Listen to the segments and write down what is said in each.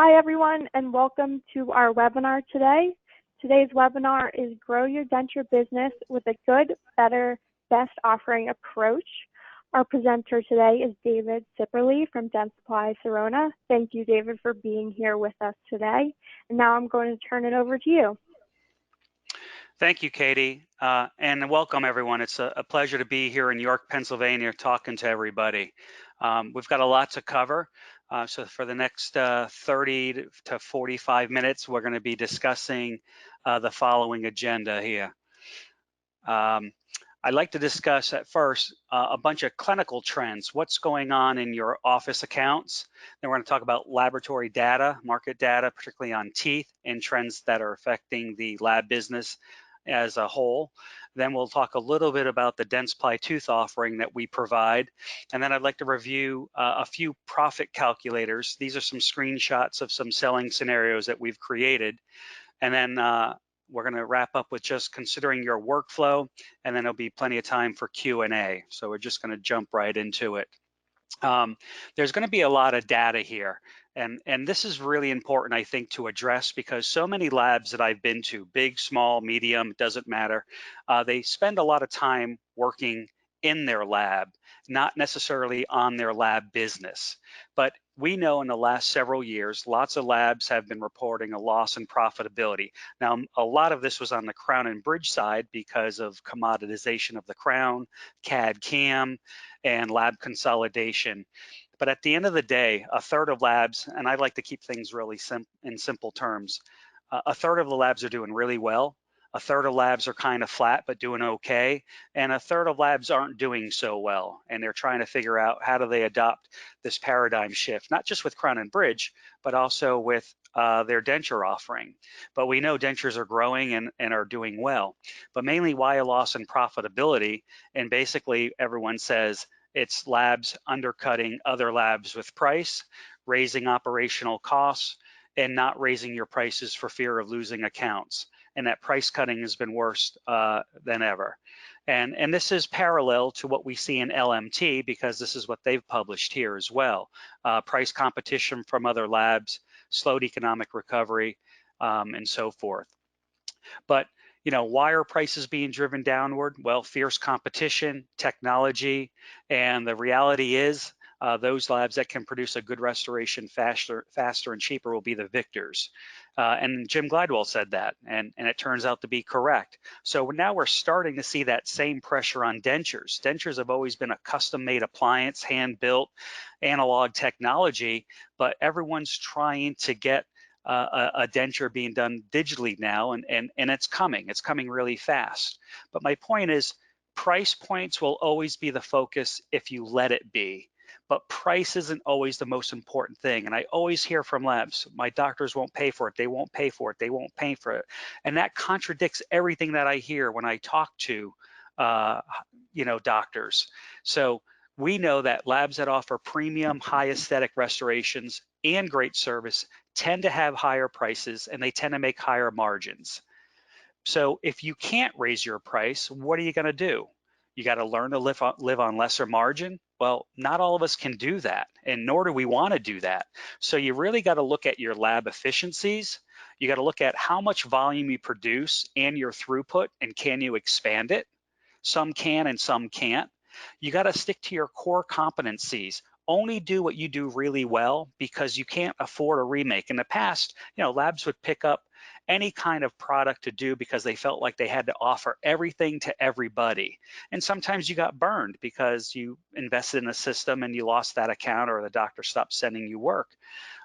Hi everyone, and welcome to our webinar today. Today's webinar is Grow Your Denture Business with a Good, Better, Best Offering Approach. Our presenter today is David Sipperly from Dentsply Sirona. Thank you, David, for being here with us today. And now I'm going to turn it over to you. Thank you, Katie, and welcome everyone. It's a pleasure to be here in York, Pennsylvania, talking to everybody. We've got a lot to cover. So for the next 30 to 45 minutes, we're going to be discussing the following agenda here. I'd like to discuss at first a bunch of clinical trends, what's going on in your office accounts. Then we're going to talk about laboratory data, market data, particularly on teeth, and trends that are affecting the lab business as a whole. Then we'll talk a little bit about the Dentsply tooth offering that we provide. And then I'd like to review a few profit calculators. These are some screenshots of some selling scenarios that we've created. And then we're going to wrap up with just considering your workflow, and then there'll be plenty of time for Q&A. So we're just going to jump right into it. There's going to be a lot of data here, and this is really important, I think, to address, because so many labs that I've been to, big, small, medium, doesn't matter, they spend a lot of time working in their lab, not necessarily on their lab business. But we know in the last several years, lots of labs have been reporting a loss in profitability. Now, a lot of this was on the crown and bridge side because of commoditization of the crown, CAD/CAM, and lab consolidation. But at the end of the day, a third of labs, and I like to keep things really in simple terms, a third of the labs are doing really well. A third of labs are kind of flat but doing okay, and a third of labs aren't doing so well, and they're trying to figure out how do they adopt this paradigm shift, not just with crown and bridge, but also with their denture offering. But we know dentures are growing and are doing well, but mainly why a loss in profitability, and basically everyone says it's labs undercutting other labs with price, raising operational costs, and not raising your prices for fear of losing accounts. And that price cutting has been worse than ever. And this is parallel to what we see in LMT, because this is what they've published here as well. Price competition from other labs, slowed economic recovery, and so forth. But why are prices being driven downward? Well, fierce competition, technology, and the reality is those labs that can produce a good restoration faster and cheaper will be the victors. And Jim Glidewell said that, and it turns out to be correct. So now we're starting to see that same pressure on dentures. Dentures have always been a custom-made appliance, hand-built, analog technology, but everyone's trying to get a denture being done digitally now, and it's coming really fast. But my point is, price points will always be the focus if you let it be. But price isn't always the most important thing. And I always hear from labs, my doctors won't pay for it, they won't pay for it, they won't pay for it. And that contradicts everything that I hear when I talk to doctors. So we know that labs that offer premium, high aesthetic restorations and great service tend to have higher prices, and they tend to make higher margins. So if you can't raise your price, what are you going to do? You got to learn to live on lesser margin. Well, not all of us can do that, and nor do we want to do that. So you really got to look at your lab efficiencies. You got to look at how much volume you produce and your throughput, and can you expand it? Some can and some can't. You got to stick to your core competencies. Only do what you do really well, because you can't afford a remake. In the past, labs would pick up any kind of product to do because they felt like they had to offer everything to everybody. And sometimes you got burned because you invested in a system and you lost that account, or the doctor stopped sending you work.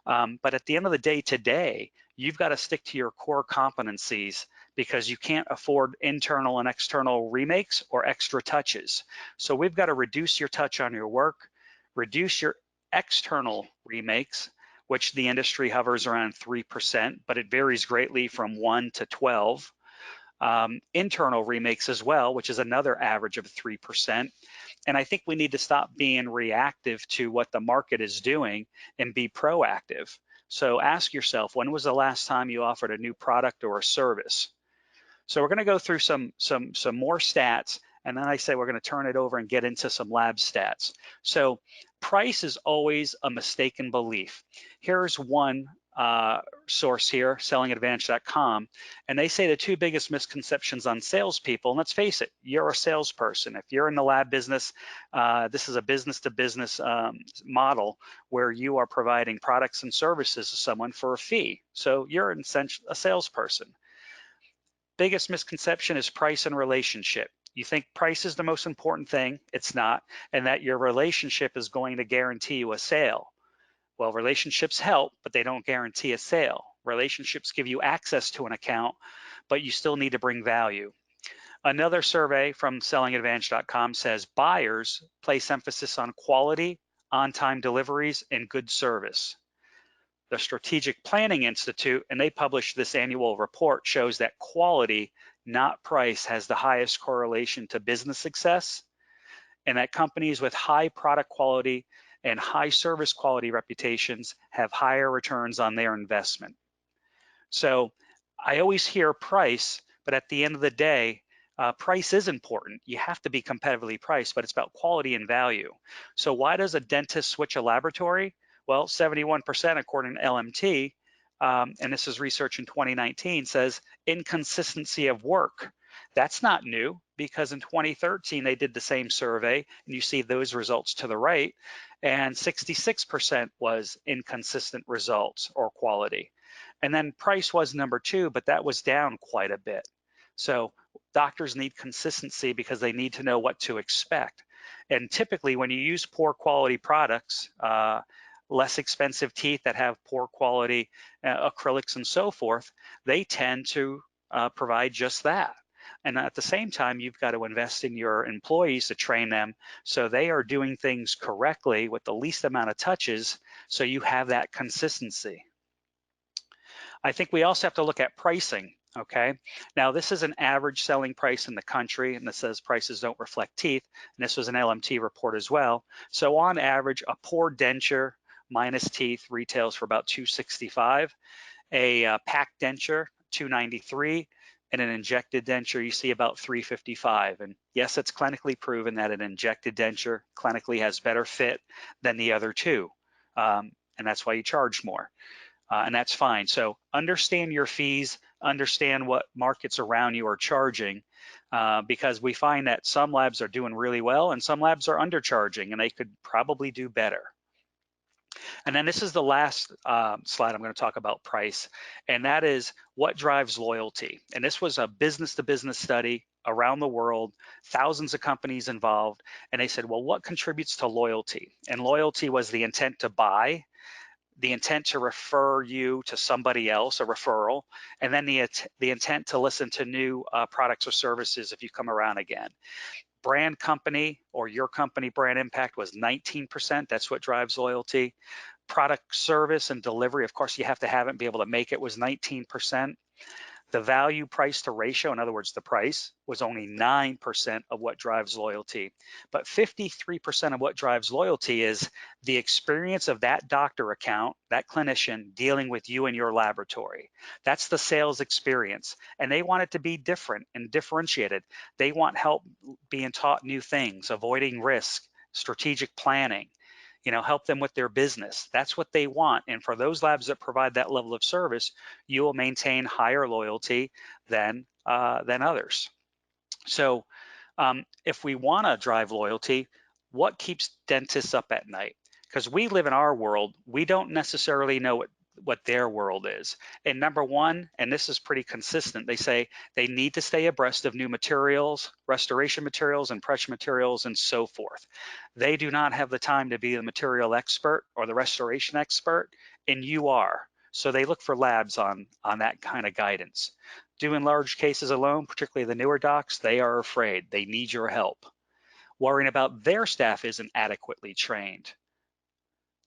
But at the end of the day today, you've got to stick to your core competencies, because you can't afford internal and external remakes or extra touches. So we've got to reduce your touch on your work, reduce your external remakes, which the industry hovers around 3%, but it varies greatly from 1 to 12. Internal remakes as well, which is another average of 3%. And I think we need to stop being reactive to what the market is doing and be proactive. So ask yourself, when was the last time you offered a new product or a service? So we're going to go through some more stats, and then I say we're going to turn it over and get into some lab stats. So price is always a mistaken belief. Here's one source here, sellingadvantage.com, and they say the two biggest misconceptions on salespeople, and let's face it, you're a salesperson. If you're in the lab business, this is a business-to-business model where you are providing products and services to someone for a fee. So you're essentially a salesperson. Biggest misconception is price and relationship. You think price is the most important thing. It's not, and that your relationship is going to guarantee you a sale. Well, relationships help, but they don't guarantee a sale. Relationships give you access to an account, but you still need to bring value. Another survey from sellingadvantage.com says buyers place emphasis on quality, on-time deliveries, and good service. The Strategic Planning Institute, and they published this annual report, shows that quality, not price, has the highest correlation to business success, and that companies with high product quality and high service quality reputations have higher returns on their investment. So I always hear price, but at the end of the day, price is important. You have to be competitively priced, but it's about quality and value. So why does a dentist switch a laboratory? Well, 71% according to LMT, and this is research in 2019, says inconsistency of work. That's not new, because in 2013 they did the same survey, and you see those results to the right, and 66% was inconsistent results or quality. And then price was number two, but that was down quite a bit. So doctors need consistency because they need to know what to expect. And typically when you use poor quality products, less expensive teeth that have poor quality acrylics and so forth, they tend to provide just that. And at the same time, you've got to invest in your employees to train them so they are doing things correctly with the least amount of touches, so you have that consistency. I think we also have to look at pricing, okay? Now, this is an average selling price in the country, and this says prices don't reflect teeth, and this was an LMT report as well. So on average, a poor denture minus teeth retails for about $265, a packed denture, $293, and an injected denture, you see about $355. And yes, it's clinically proven that an injected denture clinically has better fit than the other two. And that's why you charge more. And that's fine. So understand your fees, understand what markets around you are charging, because we find that some labs are doing really well and some labs are undercharging, and they could probably do better. And then this is the last slide I'm going to talk about price, and that is what drives loyalty. And this was a business-to-business study around the world, thousands of companies involved, and they said, well, what contributes to loyalty? And loyalty was the intent to buy, the intent to refer you to somebody else, a referral, and then the intent to listen to new products or services if you come around again. Brand company or your company brand impact was 19%. That's what drives loyalty. Product service and delivery, of course, you have to have it and be able to make it, was 19%. The value price to ratio, in other words, the price, was only 9% of what drives loyalty. But 53% of what drives loyalty is the experience of that doctor account, that clinician dealing with you and your laboratory. That's the sales experience. And they want it to be different and differentiated. They want help being taught new things, avoiding risk, strategic planning, help them with their business. That's what they want. And for those labs that provide that level of service, you will maintain higher loyalty than others. So if we want to drive loyalty, what keeps dentists up at night? Because we live in our world, we don't necessarily know what their world is. And number one, and this is pretty consistent, they say they need to stay abreast of new materials, restoration materials, and pressure materials, and so forth. They do not have the time to be the material expert or the restoration expert, and you are. So they look for labs on that kind of guidance. Doing large cases alone, particularly the newer docs, they are afraid. They need your help. Worrying about their staff isn't adequately trained.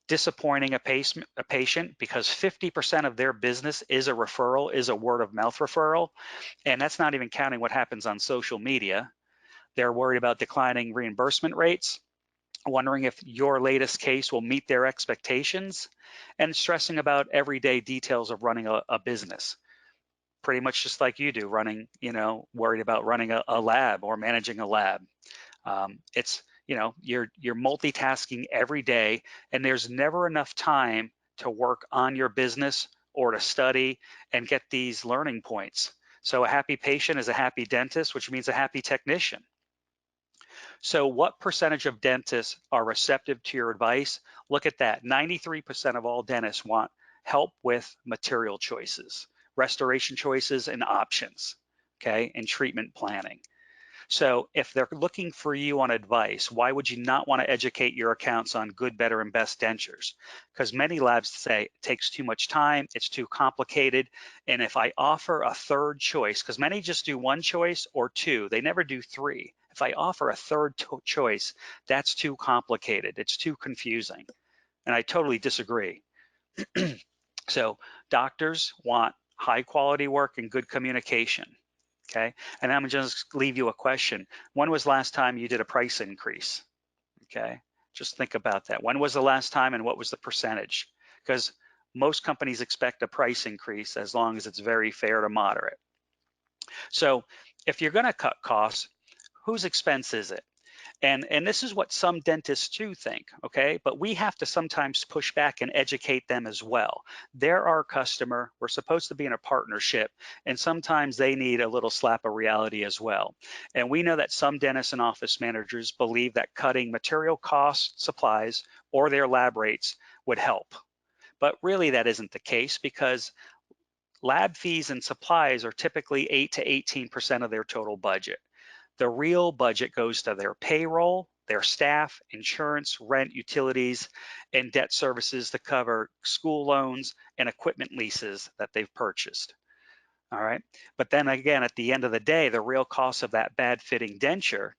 Disappointing a patient because 50% of their business is a referral, is a word of mouth referral. And that's not even counting what happens on social media. They're worried about declining reimbursement rates, wondering if your latest case will meet their expectations, and stressing about everyday details of running a business. Pretty much just like you do, running, worried about running a lab or managing a lab. You're multitasking every day, and there's never enough time to work on your business or to study and get these learning points. So a happy patient is a happy dentist, which means a happy technician. So what percentage of dentists are receptive to your advice? Look at that. 93% of all dentists want help with material choices, restoration choices, and options, okay, and treatment planning. So if they're looking for you on advice, why would you not want to educate your accounts on good, better, and best dentures? Because many labs say it takes too much time, it's too complicated, and if I offer a third choice, because many just do one choice or two, they never do three. If I offer a third choice, that's too complicated, it's too confusing, and I totally disagree. So doctors want high quality work and good communication. Okay, and I'm just leave you a question. When was the last time you did a price increase? Okay, just think about that. When was the last time and what was the percentage? Because most companies expect a price increase as long as it's very fair to moderate. So if you're gonna cut costs, whose expense is it? And this is what some dentists too think, okay? But we have to sometimes push back and educate them as well. They're our customer. We're supposed to be in a partnership, and sometimes they need a little slap of reality as well. And we know that some dentists and office managers believe that cutting material costs, supplies, or their lab rates would help. But really that isn't the case, because lab fees and supplies are typically 8 to 18% of their total budget. The real budget goes to their payroll, their staff, insurance, rent, utilities, and debt services to cover school loans and equipment leases that they've purchased. All right. But then again, at the end of the day, the real cost of that bad fitting denture,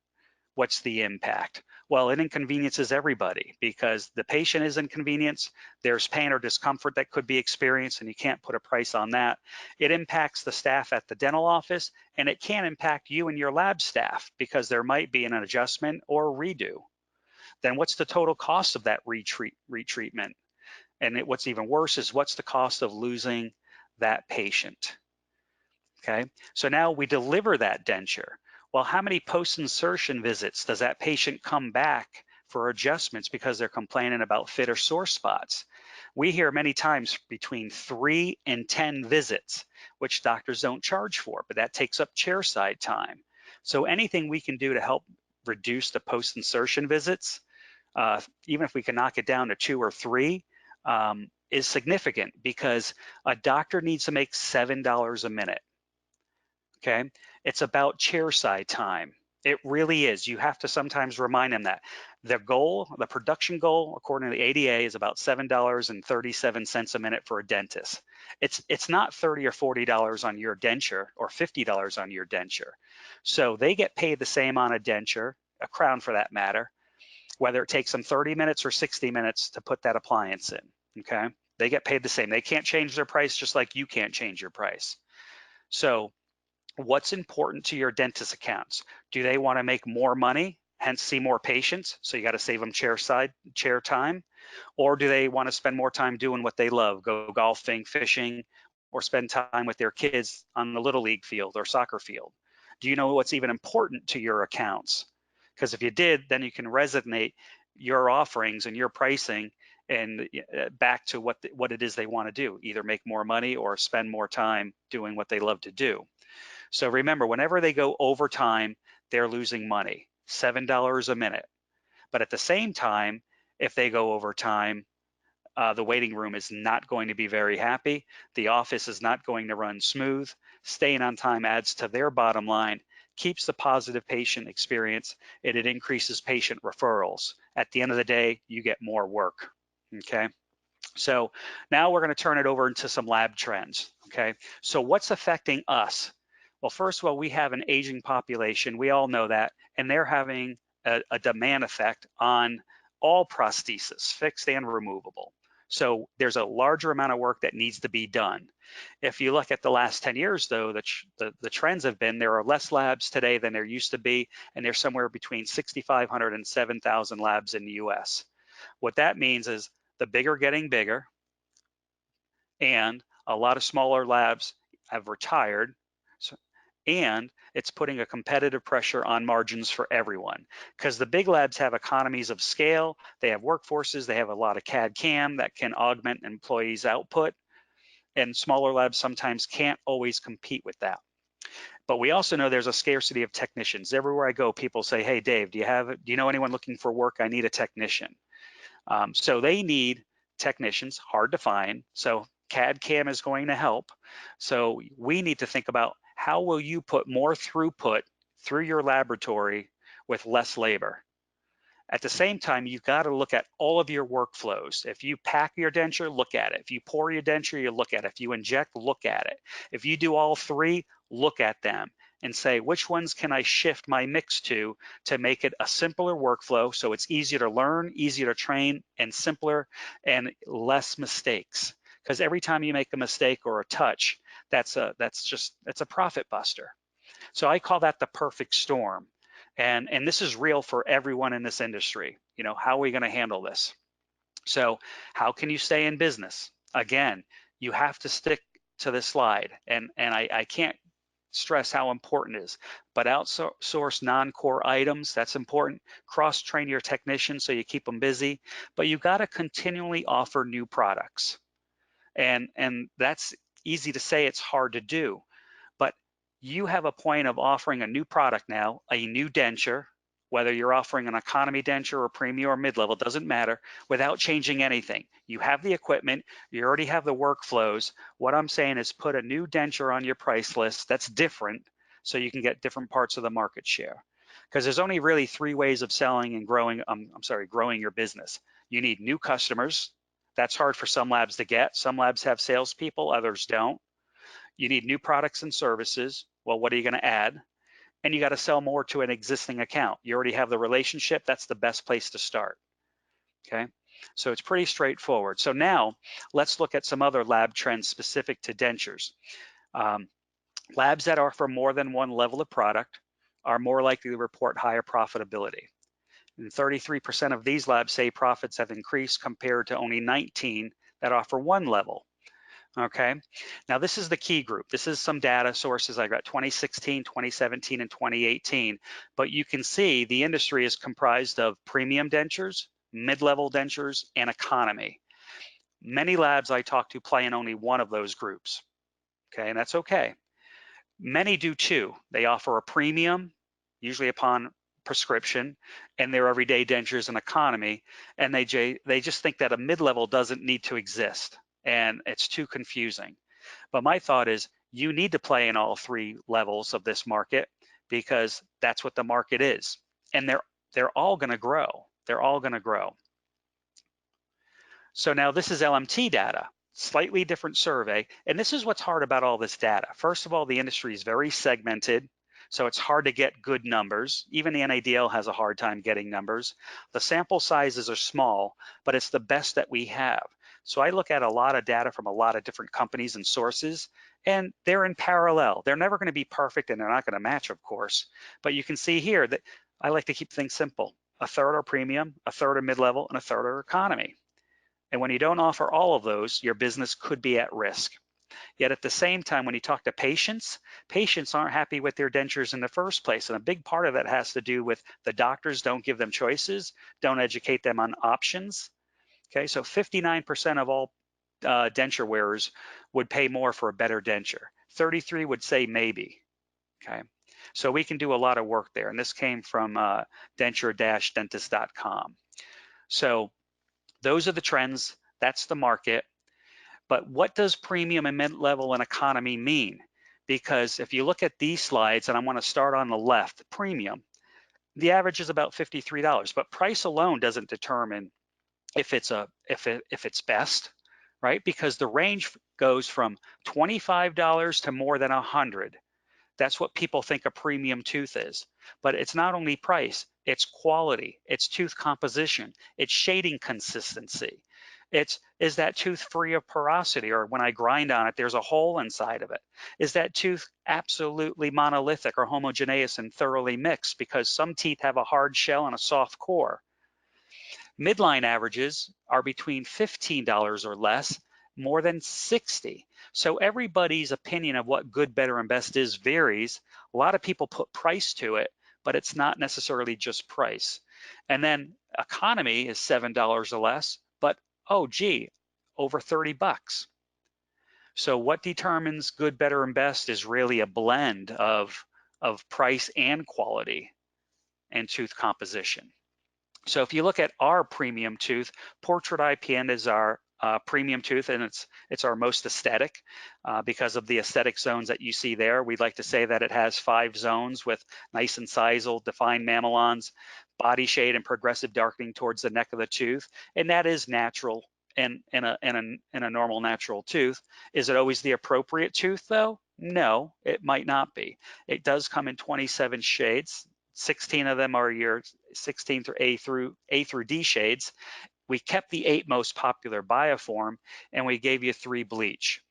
what's the impact? Well, it inconveniences everybody, because the patient is inconvenienced, there's pain or discomfort that could be experienced, and you can't put a price on that. It impacts the staff at the dental office, and it can impact you and your lab staff, because there might be an adjustment or a redo. Then what's the total cost of that retreatment? And what's even worse is what's the cost of losing that patient? Okay, so now we deliver that denture. Well, how many post-insertion visits does that patient come back for adjustments because they're complaining about fit or sore spots? We hear many times between 3 and 10 visits, which doctors don't charge for, but that takes up chairside time. So anything we can do to help reduce the post-insertion visits, even if we can knock it down to 2 or 3, is significant, because a doctor needs to make $7 a minute. Okay, it's about chairside time. It really is. You have to sometimes remind them that the goal, the production goal, according to the ADA, is about $7.37 a minute for a dentist. It's not $30 or $40 on your denture or $50 on your denture. So they get paid the same on a denture, a crown for that matter, whether it takes them 30 minutes or 60 minutes to put that appliance in. Okay, they get paid the same. They can't change their price, just like you can't change your price. So what's important to your dentist accounts? Do they want to make more money, hence see more patients? So you got to save them chair time. Or do they want to spend more time doing what they love, go golfing, fishing, or spend time with their kids on the little league field or soccer field? Do you know what's even important to your accounts? Because if you did, then you can resonate your offerings and your pricing and back to what it is they want to do, either make more money or spend more time doing what they love to do. So remember, whenever they go overtime, they're losing money, $7 a minute. But at the same time, if they go overtime, the waiting room is not going to be very happy. The office is not going to run smooth. Staying on time adds to their bottom line, keeps the positive patient experience, and it increases patient referrals. At the end of the day, you get more work, okay? So now we're going to turn it over into some lab trends, okay? So what's affecting us? Well, first of all, we have an aging population. We all know that, and they're having a demand effect on all prosthesis, fixed and removable. So there's a larger amount of work that needs to be done. If you look at the last 10 years, though, the trends have been there are less labs today than there used to be, and there's somewhere between 6,500 and 7,000 labs in the US. What that means is the big are getting bigger, and a lot of smaller labs have retired. And it's putting a competitive pressure on margins for everyone, because the big labs have economies of scale, they have workforces, they have a lot of CAD CAM that can augment employees' output, and smaller labs sometimes can't always compete with that. But we also know there's a scarcity of technicians. Everywhere I go, people say, hey, Dave, do you know anyone looking for work? I need a technician. So they need technicians, hard to find. So CAD CAM is going to help. So we need to think about how will you put more throughput through your laboratory with less labor. At the same time, you've got to look at all of your workflows. If you pack your denture, look at it. If you pour your denture, you look at it. If you inject, look at it. If you do all three, look at them and say, which ones can I shift my mix to make it a simpler workflow so it's easier to learn, easier to train, and simpler and less mistakes. Because every time you make a mistake or a touch, that's a profit buster. So I call that the perfect storm. And this is real for everyone in this industry. You know, how are we going to handle this? So how can you stay in business? Again, you have to stick to this slide. And I can't stress how important it is, but outsource non-core items, that's important. Cross-train your technicians so you keep them busy, but you got to continually offer new products. And that's easy to say, it's hard to do. But you have a point of offering a new product now, a new denture, whether you're offering an economy denture or premium or mid-level, doesn't matter, without changing anything. You have the equipment, you already have the workflows. What I'm saying is put a new denture on your price list that's different so you can get different parts of the market share. Because there's only really three ways of selling and growing, growing your business. You need new customers. That's hard for some labs to get. Some labs have salespeople, others don't. You need new products and services. Well, what are you going to add? And you got to sell more to an existing account. You already have the relationship. That's the best place to start. Okay, so it's pretty straightforward. So now let's look at some other lab trends specific to dentures. Labs that offer more than one level of product are more likely to report higher profitability. And 33% of these labs say profits have increased compared to only 19 that offer one level. Okay, now this is the key group. This is some data sources. I got 2016, 2017, and 2018, but you can see the industry is comprised of premium dentures, mid-level dentures, and economy. Many labs I talk to play in only one of those groups, okay, and that's okay. Many do too. They offer a premium, usually upon prescription, and their everyday dentures and economy, and they just think that a mid-level doesn't need to exist. And it's too confusing. But my thought is you need to play in all three levels of this market because that's what the market is. And they're all going to grow. They're all going to grow. So now this is LMT data, slightly different survey. And this is what's hard about all this data. First of all, the industry is very segmented. So it's hard to get good numbers. Even the NADL has a hard time getting numbers. The sample sizes are small, but it's the best that we have. So I look at a lot of data from a lot of different companies and sources, and they're in parallel. They're never going to be perfect, and they're not going to match, of course. But you can see here that I like to keep things simple. A third are premium, a third are mid-level, and a third are economy. And when you don't offer all of those, your business could be at risk. Yet at the same time, when you talk to patients, patients aren't happy with their dentures in the first place. And a big part of that has to do with the doctors don't give them choices, don't educate them on options. Okay, so 59% of all denture wearers would pay more for a better denture. 33 would say maybe. Okay, so we can do a lot of work there. And this came from denture-dentist.com. So those are the trends. That's the market. But what does premium and mid-level and economy mean? Because if you look at these slides, and I want to start on the left, premium, the average is about $53, but price alone doesn't determine if it's best, right? Because the range goes from $25 to more than $100. That's what people think a premium tooth is. But it's not only price, it's quality, it's tooth composition, it's shading consistency. Is that tooth free of porosity, or when I grind on it, there's a hole inside of it? Is that tooth absolutely monolithic or homogeneous and thoroughly mixed? Because some teeth have a hard shell and a soft core. Midline averages are between $15 or less, more than 60. So everybody's opinion of what good, better, and best is varies. A lot of people put price to it, but it's not necessarily just price. And then economy is $7 or less, but oh gee, over 30 bucks. So what determines good, better, and best is really a blend of price and quality and tooth composition. So if you look at our premium tooth, Portrait IPN is our premium tooth, and it's our most aesthetic because of the aesthetic zones that you see there. We'd like to say that it has 5 zones with nice incisal, defined mamelons, body shade, and progressive darkening towards the neck of the tooth, and that is natural in a normal natural tooth. Is it always the appropriate tooth though? No, it might not be. It does come in 27 shades. 16 of them are your 16 through A through D shades. We kept the 8 most popular bioform, and we gave you 3 bleach.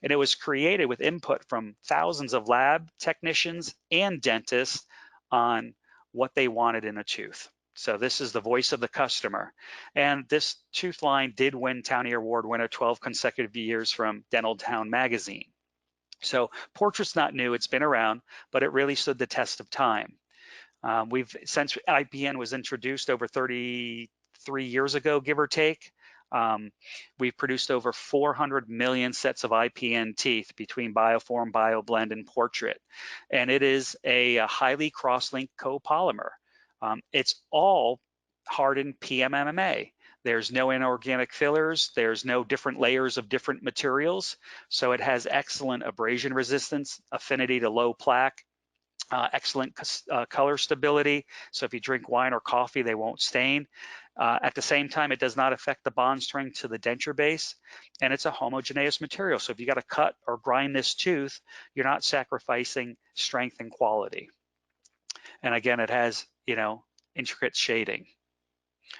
And it was created with input from thousands of lab technicians and dentists on what they wanted in a tooth. So this is the voice of the customer. And this tooth line did win Townie Award winner 12 consecutive years from Dental Town magazine. So Portrait's not new, it's been around, but it really stood the test of time. Since IPN was introduced over 33 years ago, give or take, we've produced over 400 million sets of IPN teeth between Bioform, BioBlend, and Portrait. And it is a highly cross-linked copolymer. It's all hardened PMMA. There's no inorganic fillers. There's no different layers of different materials. So it has excellent abrasion resistance, affinity to low plaque, excellent color stability. So if you drink wine or coffee, they won't stain. At the same time, it does not affect the bond strength to the denture base, and it's a homogeneous material. So if you got to cut or grind this tooth, you're not sacrificing strength and quality. And again, it has, intricate shading.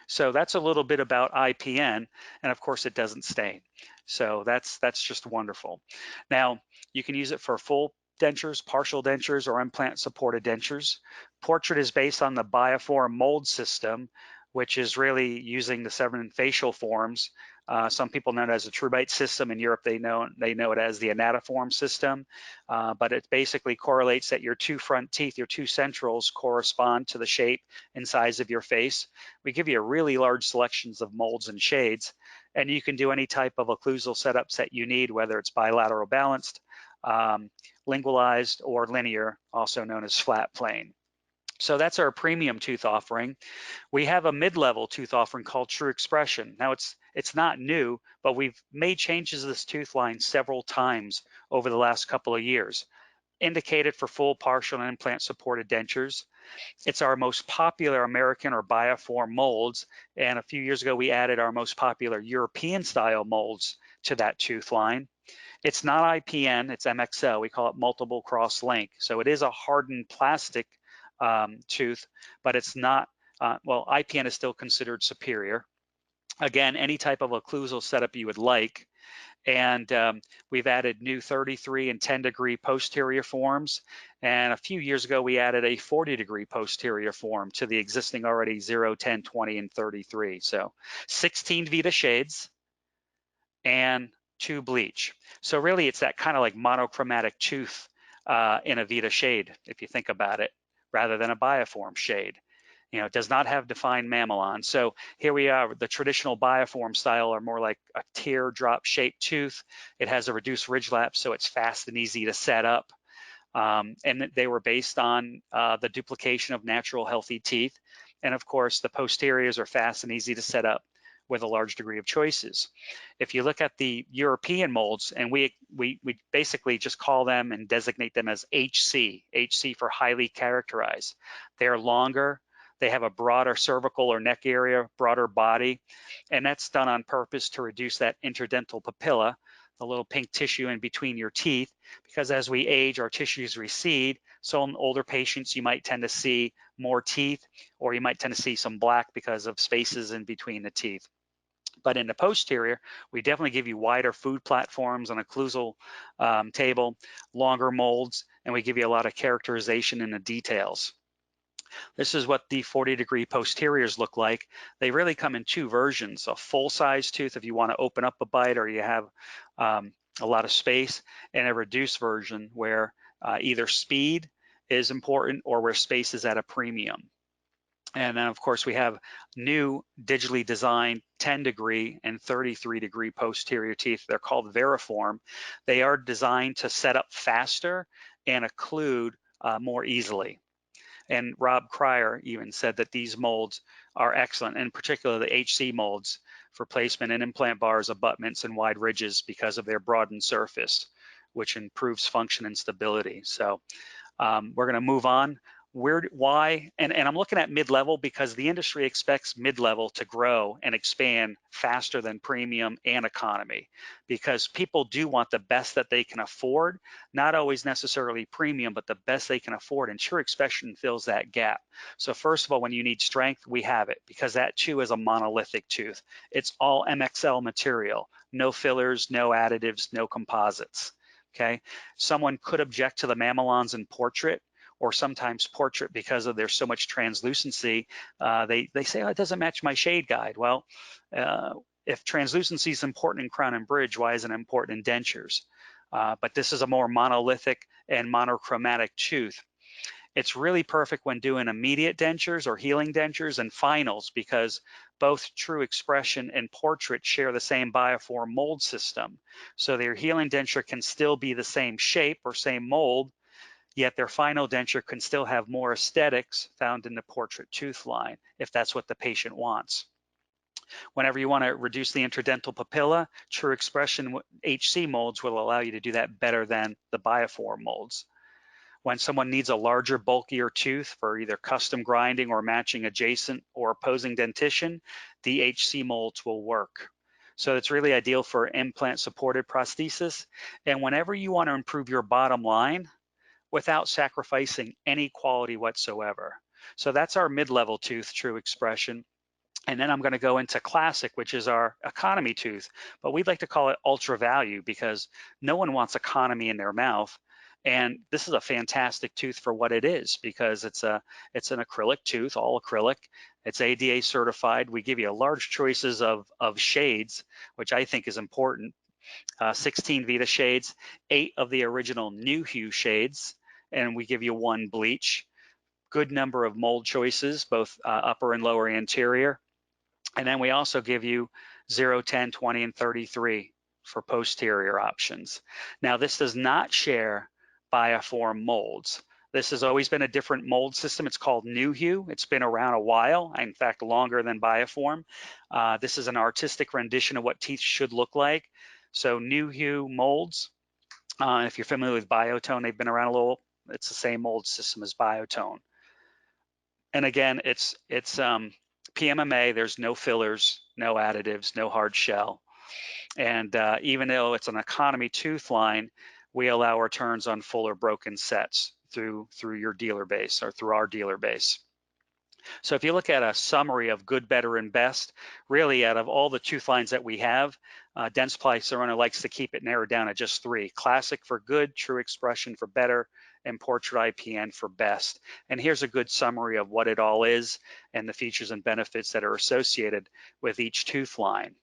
So that's a little bit about IPN, and of course it doesn't stain. So that's just wonderful. Now, you can use it for full dentures, partial dentures, or implant supported dentures. Portrait is based on the Bioform mold system, which is really using the 7 facial forms. Some people know it as a TrueBite system. In Europe, they know it as the Anatoform system, but it basically correlates that your 2 front teeth, your 2 centrals, correspond to the shape and size of your face. We give you really large selections of molds and shades, and you can do any type of occlusal setups that you need, whether it's bilateral balanced, lingualized, or linear, also known as flat plane. So that's our premium tooth offering. We have a mid-level tooth offering called True Expression. Now it's not new, but we've made changes to this tooth line several times over the last couple of years. Indicated for full, partial, and implant supported dentures. It's our most popular American or Bioform molds, and a few years ago we added our most popular European style molds to that tooth line. It's not IPN, it's MXL. We call it multiple cross link. So it is a hardened plastic tooth, but it's not, IPN is still considered superior. Again, any type of occlusal setup you would like. And we've added new 33 and 10 degree posterior forms. And a few years ago, we added a 40 degree posterior form to the existing already 0, 10, 20, and 33. So 16 Vita shades and 2 bleach. So really it's that kind of like monochromatic tooth in a Vita shade, if you think about it, rather than a Bioform shade. It does not have defined mamelon. So here we are, the traditional Bioform style are more like a teardrop shaped tooth. It has a reduced ridge lap, so it's fast and easy to set up. And they were based on the duplication of natural healthy teeth. And of course, the posteriors are fast and easy to set up with a large degree of choices. If you look at the European molds, and we basically just call them and designate them as HC for highly characterized. They're longer, they have a broader cervical or neck area, broader body, and that's done on purpose to reduce that interdental papilla, the little pink tissue in between your teeth, because as we age, our tissues recede. So in older patients, you might tend to see more teeth, or you might tend to see some black because of spaces in between the teeth. But in the posterior, we definitely give you wider food platforms on occlusal table, longer molds, and we give you a lot of characterization in the details. This is what the 40 degree posteriors look like. They really come in 2 versions, a full size tooth if you want to open up a bite or you have a lot of space, and a reduced version where either speed is important or where space is at a premium. And then of course we have new digitally designed 10-degree and 33-degree posterior teeth. They're called Veriform. They are designed to set up faster and occlude more easily. And Rob Cryer even said that these molds are excellent, in particular the HC molds for placement in implant bars, abutments, and wide ridges because of their broadened surface, which improves function and stability. So we're going to move on. Why? And I'm looking at mid-level because the industry expects mid-level to grow and expand faster than premium and economy, because people do want the best that they can afford, not always necessarily premium, but the best they can afford. And True Expression fills that gap. So first of all, when you need strength, we have it, because that too is a monolithic tooth. It's all MXL material, no fillers, no additives, no composites. Okay, someone could object to the mamelons in Portrait, or sometimes Portrait because of there's so much translucency. They say, oh, it doesn't match my shade guide. Well, if translucency is important in crown and bridge, why isn't it important in dentures? But this is a more monolithic and monochromatic tooth. It's really perfect when doing immediate dentures or healing dentures and finals, because both True Expression and Portrait share the same bioform mold system. So their healing denture can still be the same shape or same mold, yet their final denture can still have more aesthetics found in the Portrait tooth line, if that's what the patient wants. Whenever you want to reduce the interdental papilla, True Expression HC molds will allow you to do that better than the bioform molds. When someone needs a larger, bulkier tooth for either custom grinding or matching adjacent or opposing dentition, the HC molds will work. So it's really ideal for implant-supported prosthesis. And whenever you want to improve your bottom line without sacrificing any quality whatsoever. So that's our mid-level tooth, True Expression. And then I'm going to go into Classic, which is our economy tooth, but we'd like to call it ultra value because no one wants economy in their mouth. And this is a fantastic tooth for what it is, because it's an acrylic tooth, all acrylic. It's ADA certified. We give you large choices of shades, which I think is important. 16 Vita shades, 8 of the original New Hue shades, and we give you 1 bleach. Good number of mold choices, both upper and lower anterior. And then we also give you 0, 10, 20, and 33 for posterior options. Now, this does not share bioform molds. This has always been a different mold system. It's called New Hue. It's been around a while, in fact, longer than bioform. This is an artistic rendition of what teeth should look like. So New Hue molds, if you're familiar with Biotone, they've been around a little. It's the same mold system as Biotone. And again, it's PMMA. There's no fillers, no additives, no hard shell. And even though it's an economy tooth line, we allow returns on full or broken sets through your dealer base, or through our dealer base. So if you look at a summary of good, better, and best, really out of all the tooth lines that we have, Dentsply Sirona likes to keep it narrowed down to just 3. Classic for good, True Expression for better, and Portrait IPN for best. And here's a good summary of what it all is and the features and benefits that are associated with each tooth line.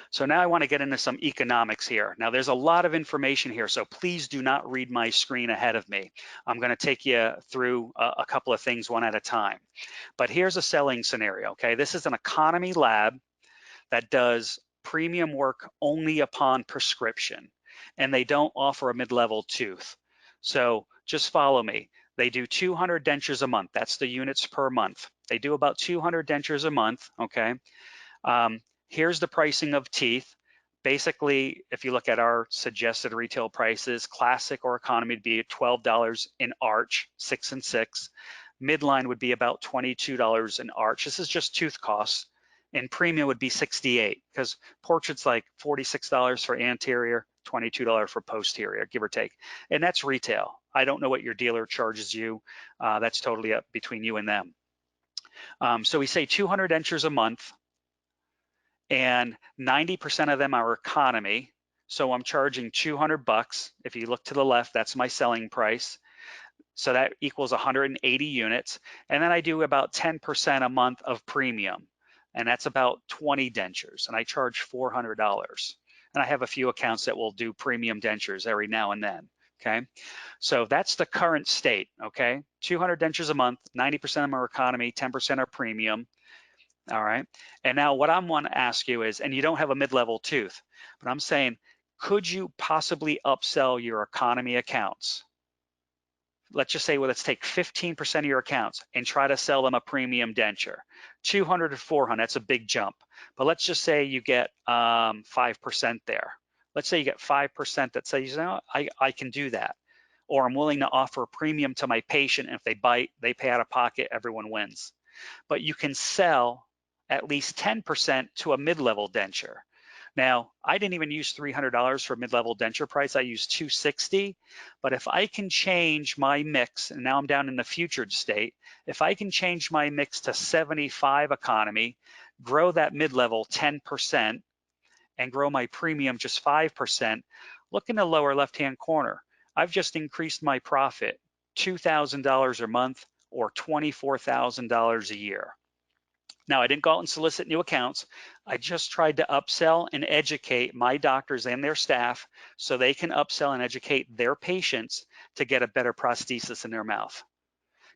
So now I want to get into some economics here. Now there's a lot of information here, so please do not read my screen ahead of me. I'm going to take you through a couple of things one at a time. But here's a selling scenario, okay? This is an economy lab that does premium work only upon prescription, and they don't offer a mid-level tooth. So just follow me. They do 200 dentures a month. That's the units per month. They do about 200 dentures a month, okay? Here's the pricing of teeth. Basically, if you look at our suggested retail prices, classic or economy would be $12 in arch, 6 and 6. Midline would be about $22 in arch. This is just tooth costs. And premium would be $68, because Portrait's like $46 for anterior, $22 for posterior, give or take. And that's retail. I don't know what your dealer charges you. That's totally up between you and them. So we say 200 dentures a month, and 90% of them are economy. So I'm charging $200. If you look to the left, that's my selling price. So that equals 180 units. And then I do about 10% a month of premium, and that's about 20 dentures, and I charge $400. And I have a few accounts that will do premium dentures every now and then, okay? So that's the current state, okay? 200 dentures a month, 90% of them are economy, 10% are premium, all right? And now what I want to ask you is, and you don't have a mid-level tooth, but I'm saying, could you possibly upsell your economy accounts? Let's just say, well, let's take 15% of your accounts and try to sell them a premium denture. 200 to 400, that's a big jump. But let's just say you get 5% there. Let's say you get 5% that says, you know, I can do that. Or I'm willing to offer a premium to my patient, and if they bite, they pay out of pocket, everyone wins. But you can sell at least 10% to a mid-level denture. Now, I didn't even use $300 for mid-level denture price. I used $260. But if I can change my mix, and now I'm down in the futured state, if I can change my mix to 75 economy, grow that mid-level 10%, and grow my premium just 5%, look in the lower left-hand corner. I've just increased my profit $2,000 a month or $24,000 a year. Now, I didn't go out and solicit new accounts. I just tried to upsell and educate my doctors and their staff so they can upsell and educate their patients to get a better prosthesis in their mouth.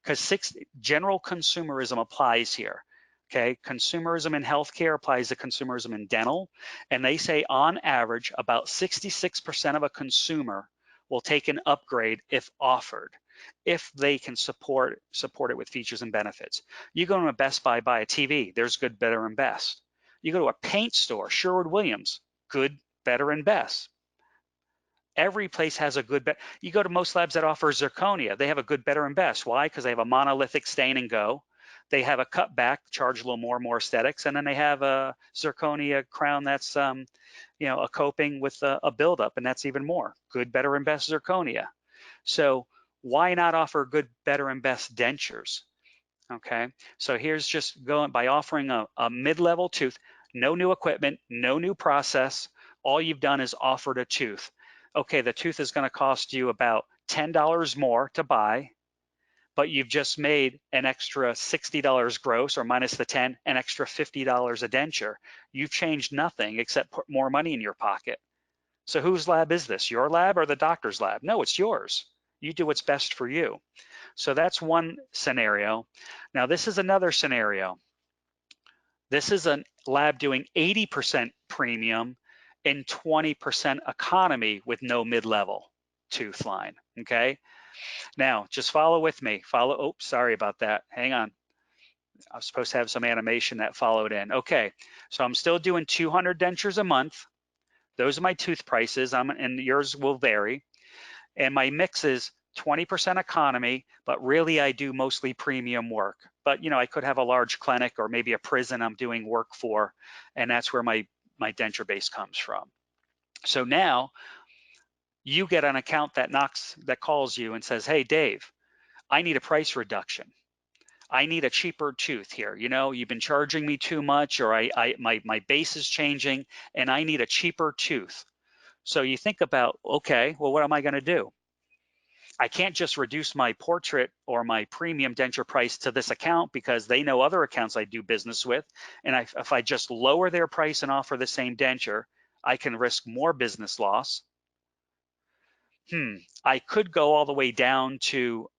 Because general consumerism applies here. Okay, consumerism in healthcare applies to consumerism in dental, and they say on average about 66% of a consumer will take an upgrade if offered, if they can support it with features and benefits. You go to a Best Buy, buy a TV, there's good, better, and best. You go to a paint store, Sherwood-Williams, good, better, and best. Every place has a good, better. You go to most labs that offer zirconia, they have a good, better, and best. Why? Because they have a monolithic stain and go. They have a cutback, charge a little more aesthetics, and then they have a zirconia crown that's, you know, a coping with a buildup, and that's even more. Good, better, and best zirconia. So why not offer good, better, and best dentures? Okay, so here's just going by offering a mid-level tooth, no new equipment, no new process. All you've done is offered a tooth. Okay, the tooth is going to cost you about $10 more to buy, but you've just made an extra $60 gross, or minus the 10, an extra $50 a denture. You've changed nothing except put more money in your pocket. So whose lab is this? Your lab or the doctor's lab? No, it's yours. You do what's best for you. So that's one scenario. Now this is another scenario. This is a lab doing 80% premium and 20% economy with no mid-level tooth line, okay? Now, just follow with me. Oh, sorry about that. Hang on. I was supposed to have some animation that followed in. Okay, so I'm still doing 200 dentures a month. Those are my tooth prices, and yours will vary. And my mix is 20% economy, but really I do mostly premium work. But you know, I could have a large clinic or maybe a prison I'm doing work for, and that's where my denture base comes from. So now you get an account that calls you and says, hey, Dave, I need a price reduction. I need a cheaper tooth here. You know, you've been charging me too much, or my base is changing and I need a cheaper tooth. So you think about, okay, well, what am I going to do? I can't just reduce my portrait or my premium denture price to this account because they know other accounts I do business with. And if I just lower their price and offer the same denture, I can risk more business loss. I could go all the way down to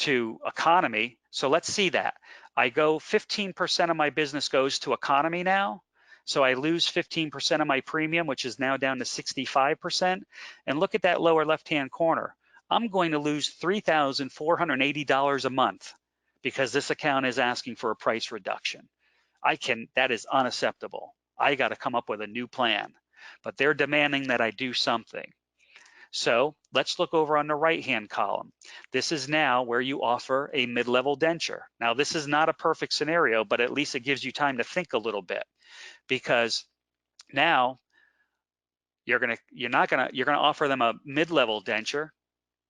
economy. So let's see that. I go 15% of my business goes to economy now. So I lose 15% of my premium, which is now down to 65%. And look at that lower left-hand corner. I'm going to lose $3,480 a month because this account is asking for a price reduction. That is unacceptable. I got to come up with a new plan, but they're demanding that I do something. So let's look over on the right-hand column. This is now where you offer a mid-level denture. Now, this is not a perfect scenario, but at least it gives you time to think a little bit, because now you're gonna offer them a mid-level denture.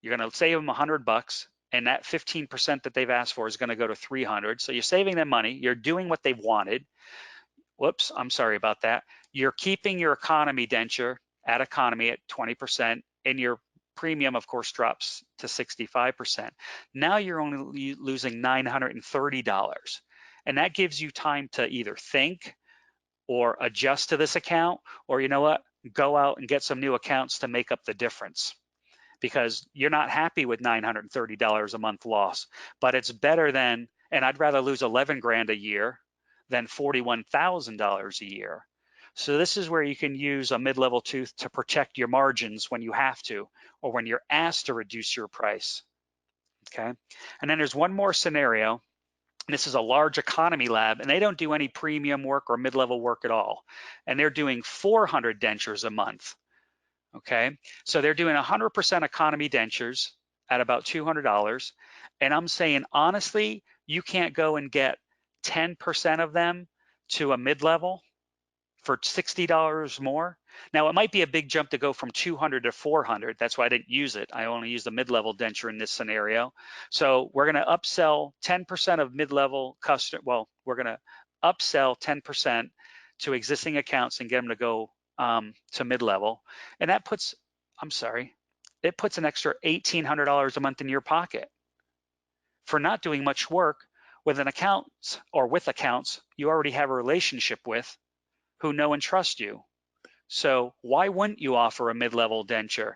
You're gonna save them $100, and that 15% that they've asked for is gonna go to $300. So you're saving them money. You're doing what they've wanted. Whoops, I'm sorry about that. You're keeping your economy denture at economy at 20%. And your premium, of course, drops to 65%. Now you're only losing $930. And that gives you time to either think or adjust to this account, or you know what, go out and get some new accounts to make up the difference, because you're not happy with $930 a month loss, but it's better than, and I'd rather lose 11 grand a year than $41,000 a year. So this is where you can use a mid-level tooth to protect your margins when you have to, or when you're asked to reduce your price, okay? And then there's one more scenario. This is a large economy lab, and they don't do any premium work or mid-level work at all. And they're doing 400 dentures a month, okay? So they're doing 100% economy dentures at about $200. And I'm saying, honestly, you can't go and get 10% of them to a mid-level for $60 more. Now, it might be a big jump to go from 200 to 400. That's why I didn't use it. I only used the mid-level denture in this scenario. So we're going to upsell 10% of mid-level customer. Well, we're going to upsell 10% to existing accounts and get them to go to mid-level. And that puts, it puts an extra $1,800 a month in your pocket for not doing much work with an account, or with accounts you already have a relationship with, who know and trust you. So why wouldn't you offer a mid-level denture,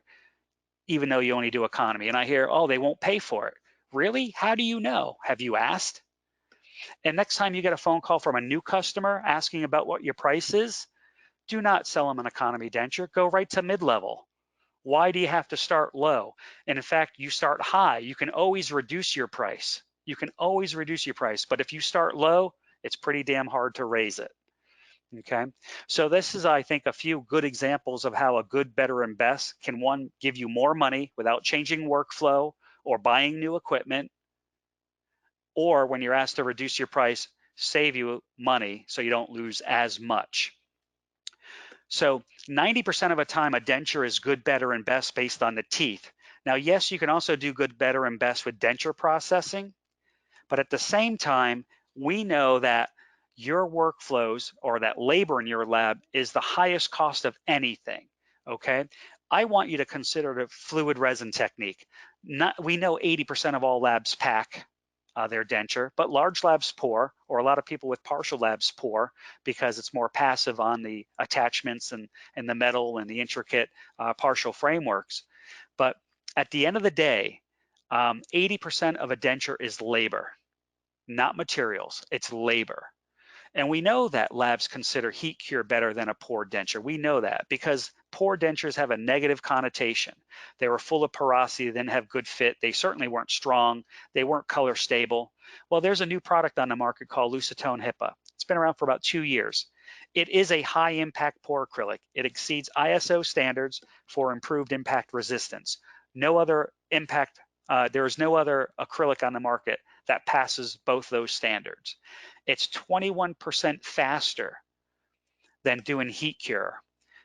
even though you only do economy? And I hear, oh, they won't pay for it. Really? How do you know? Have you asked? And next time you get a phone call from a new customer asking about what your price is, do not sell them an economy denture. Go right to mid-level. Why do you have to start low? And in fact, you start high. You can always reduce your price. You can always reduce your price. But if you start low, it's pretty damn hard to raise it. Okay, so this is, I think, a few good examples of how a good, better, and best can, one, give you more money without changing workflow or buying new equipment, or when you're asked to reduce your price, save you money so you don't lose as much. So 90% of the time, a denture is good, better, and best based on the teeth. Now, yes, you can also do good, better, and best with denture processing, but at the same time, we know that your workflows, or that labor in your lab, is the highest cost of anything, okay? I want you to consider the fluid resin technique. We know 80% of all labs pack their denture, but large labs pour, or a lot of people with partial labs pour, because it's more passive on the attachments and the metal and the intricate partial frameworks. But at the end of the day, 80% of a denture is labor, not materials, it's labor. And we know that labs consider heat cure better than a poor denture. We know that because poor dentures have a negative connotation. They were full of porosity, they didn't have good fit. They certainly weren't strong. They weren't color stable. Well, there's a new product on the market called Lucitone HIPAA. It's been around for about 2 years. It is a high impact pour acrylic. It exceeds ISO standards for improved impact resistance. No other impact, there is no other acrylic on the market that passes both those standards. It's 21% faster than doing heat cure.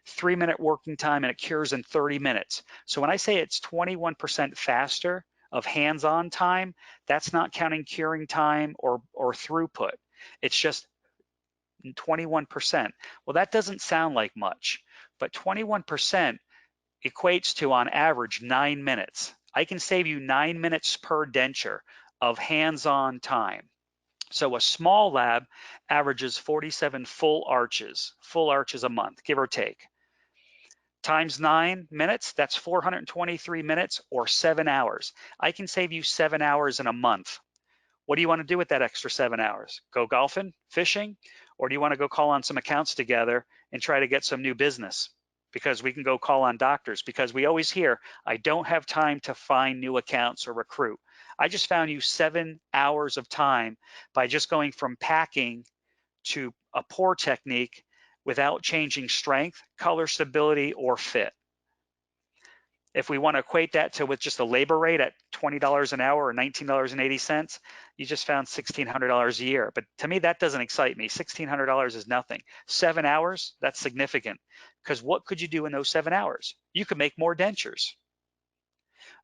3-minute working time, and it cures in 30 minutes. So when I say it's 21% faster of hands-on time, that's not counting curing time or throughput. It's just 21%. Well, that doesn't sound like much, but 21% equates to, on average, 9 minutes. I can save you 9 minutes per denture of hands-on time. So a small lab averages 47 full arches a month, give or take. Times 9 minutes, that's 423 minutes, or 7 hours. I can save you 7 hours in a month. What do you want to do with that extra 7 hours? Go golfing, fishing, or do you want to go call on some accounts together and try to get some new business? Because we can go call on doctors, because we always hear, I don't have time to find new accounts or recruit. I just found you 7 hours of time by just going from packing to a pour technique without changing strength, color stability, or fit. If we want to equate that to with just a labor rate at $20 an hour or $19.80, you just found $1,600 a year. But to me, that doesn't excite me. $1,600 is nothing. 7 hours, that's significant, because what could you do in those 7 hours? You could make more dentures.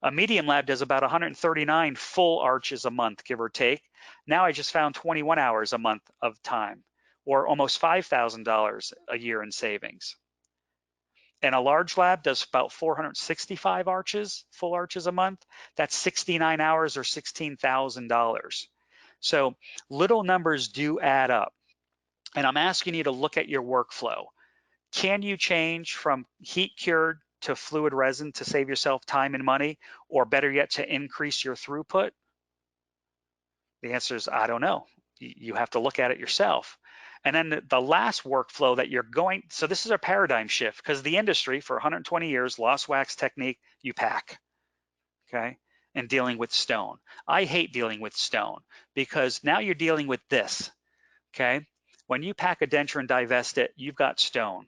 A medium lab does about 139 full arches a month, give or take. Now I just found 21 hours a month of time, or almost $5,000 a year in savings. And a large lab does about 465 arches, full arches a month. That's 69 hours or $16,000. So little numbers do add up. And I'm asking you to look at your workflow. Can you change from heat cured to fluid resin to save yourself time and money, or better yet, to increase your throughput? The answer is, I don't know. You have to look at it yourself. And then the last workflow that you're going, so this is a paradigm shift, because the industry for 120 years, lost wax technique, you pack, okay? And dealing with stone. I hate dealing with stone because now you're dealing with this, okay? When you pack a denture and divest it, you've got stone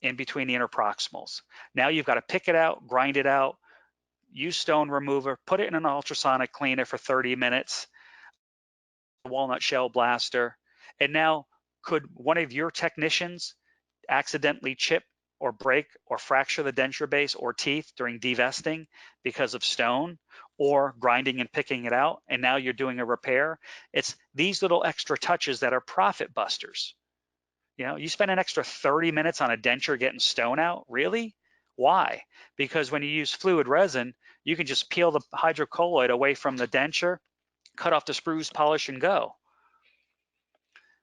in between the interproximals. Now you've got to pick it out, grind it out, use stone remover, put it in an ultrasonic cleaner for 30 minutes, walnut shell blaster, and now could one of your technicians accidentally chip or break or fracture the denture base or teeth during devesting because of stone or grinding and picking it out, and now you're doing a repair? It's these little extra touches that are profit busters. You know, you spend an extra 30 minutes on a denture getting stone out, really? Why? Because when you use fluid resin, you can just peel the hydrocolloid away from the denture, cut off the sprues, polish, and go.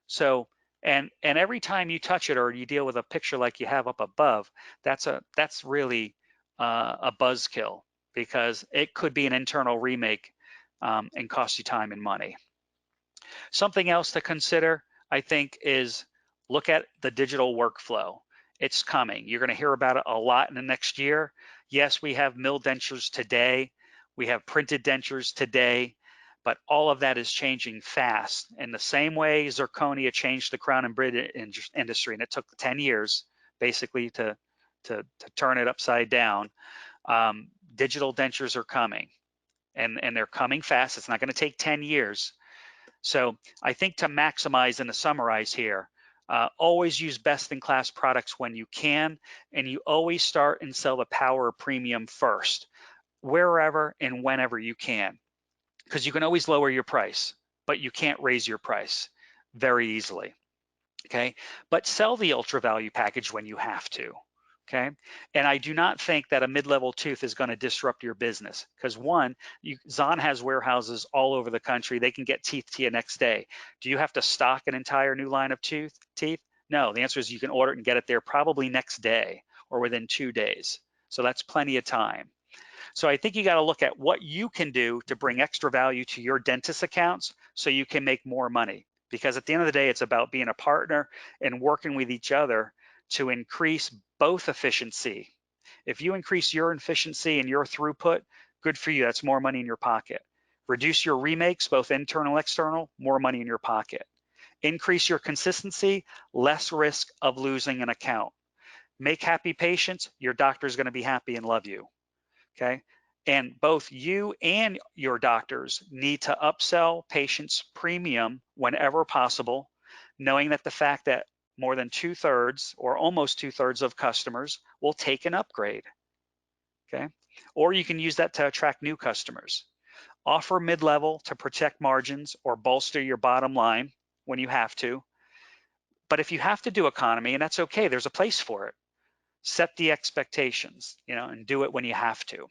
So, and every time you touch it or you deal with a picture like you have up above, that's really a buzzkill, because it could be an internal remake and cost you time and money. Something else to consider, I think, is look at the digital workflow. It's coming. You're going to hear about it a lot in the next year. Yes, we have mill dentures today. We have printed dentures today, but all of that is changing fast. In the same way zirconia changed the crown and bridge industry, and it took 10 years basically to turn it upside down. Digital dentures are coming, and they're coming fast. It's not going to take 10 years. So I think to maximize and to summarize here, always use best-in-class products when you can, and you always start and sell the power premium first, wherever and whenever you can, because you can always lower your price, but you can't raise your price very easily, okay? But sell the ultra value package when you have to, okay? And I do not think that a mid-level tooth is going to disrupt your business, because one, Zahn has warehouses all over the country. They can get teeth to you next day. Do you have to stock an entire new line of teeth? No, the answer is you can order it and get it there probably next day or within 2 days. So that's plenty of time. So I think you got to look at what you can do to bring extra value to your dentist accounts so you can make more money. Because at the end of the day, it's about being a partner and working with each other to increase both efficiency. If you increase your efficiency and your throughput, good for you. That's more money in your pocket. Reduce your remakes, both internal and external, more money in your pocket. Increase your consistency, less risk of losing an account. Make happy patients, your doctor's going to be happy and love you. Okay, and both you and your doctors need to upsell patients premium whenever possible, knowing that the fact that more than 2/3 or almost 2/3 of customers will take an upgrade, okay? Or you can use that to attract new customers. Offer mid-level to protect margins or bolster your bottom line when you have to. But if you have to do economy, and that's okay, there's a place for it. Set the expectations, you know, and do it when you have to.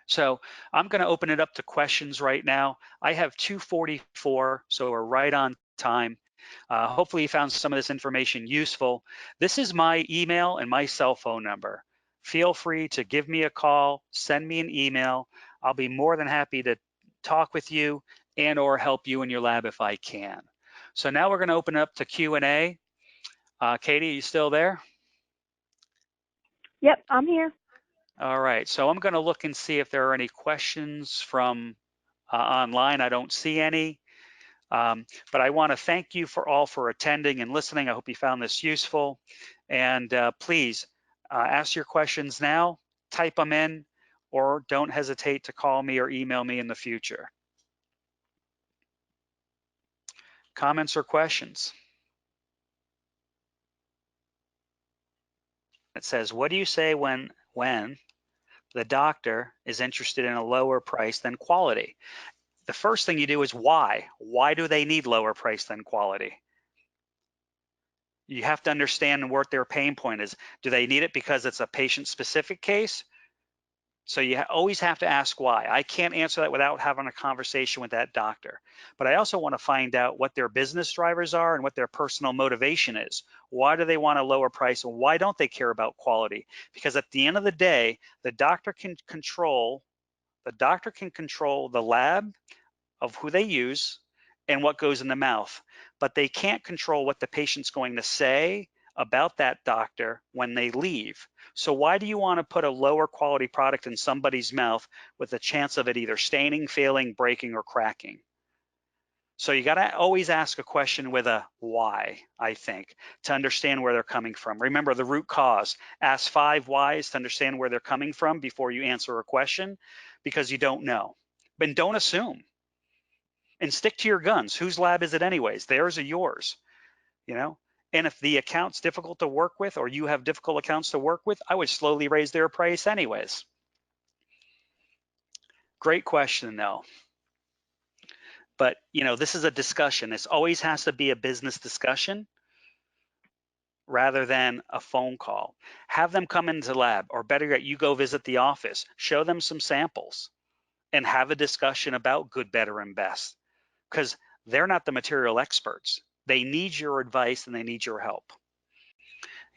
So I'm going to open it up to questions right now. I have 2:44, so we're right on time. Hopefully you found some of this information useful. This is my email and my cell phone number. Feel free to give me a call, send me an email. I'll be more than happy to talk with you and or help you in your lab if I can. So now we're going to open up to Q&A. Katie, are you still there? Yep, I'm here. All right, so I'm going to look and see if there are any questions from online. I don't see any, but I want to thank you all for attending and listening. I hope you found this useful, and please ask your questions now, type them in, or don't hesitate to call me or email me in the future. Comments or questions? It says, what do you say when the doctor is interested in a lower price than quality? The first thing you do is why? Why do they need lower price than quality? You have to understand what their pain point is. Do they need it because it's a patient-specific case? So you always have to ask why. I can't answer that without having a conversation with that doctor. But I also want to find out what their business drivers are and what their personal motivation is. Why do they want a lower price, and why don't they care about quality? Because at the end of the day, the doctor can control the lab of who they use and what goes in the mouth, but they can't control what the patient's going to say about that doctor when they leave. So why do you want to put a lower quality product in somebody's mouth with a chance of it either staining, failing, breaking, or cracking? So you got to always ask a question with a why, I think, to understand where they're coming from. Remember the root cause. Ask 5 whys to understand where they're coming from before you answer a question, because you don't know. But don't assume. And stick to your guns. Whose lab is it anyways? Theirs or yours? You know? And if the account's difficult to work with, or you have difficult accounts to work with, I would slowly raise their price anyways. Great question though. But this is a discussion. It always has to be a business discussion rather than a phone call. Have them come into the lab, or better yet, you go visit the office, show them some samples, and have a discussion about good, better, and best. Because they're not the material experts. They need your advice and they need your help.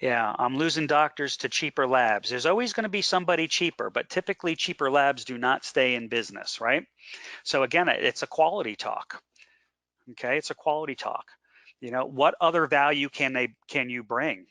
Yeah, I'm losing doctors to cheaper labs. There's always going to be somebody cheaper, but typically cheaper labs do not stay in business, right? So again, it's a quality talk. Okay, it's a quality talk. What other value can you bring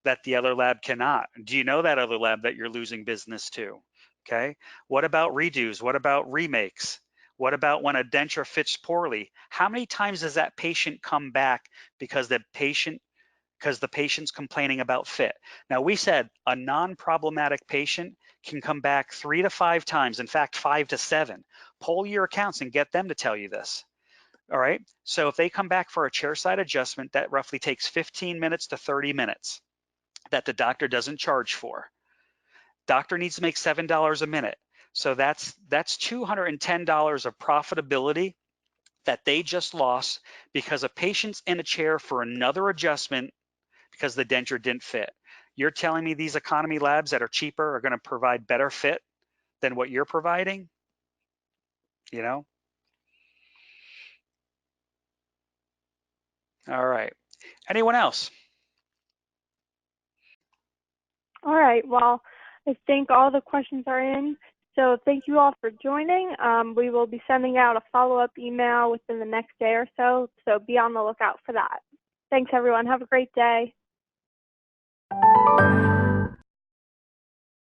that the other lab cannot? Do you know that other lab that you're losing business to? Okay, what about redos? What about remakes? What about when a denture fits poorly? How many times does that patient come back because the patient's complaining about fit? Now, we said a non-problematic patient can come back 3 to 5 times, in fact, 5 to 7. Poll your accounts and get them to tell you this. All right, so if they come back for a chairside adjustment, that roughly takes 15 minutes to 30 minutes that the doctor doesn't charge for. Doctor needs to make $7 a minute. So that's $210 of profitability that they just lost because a patient's in a chair for another adjustment because the denture didn't fit. You're telling me these economy labs that are cheaper are going to provide better fit than what you're providing? All right. Anyone else? All right, well, I think all the questions are in. So thank you all for joining. We will be sending out a follow-up email within the next day or so be on the lookout for that. Thanks, everyone. Have a great day.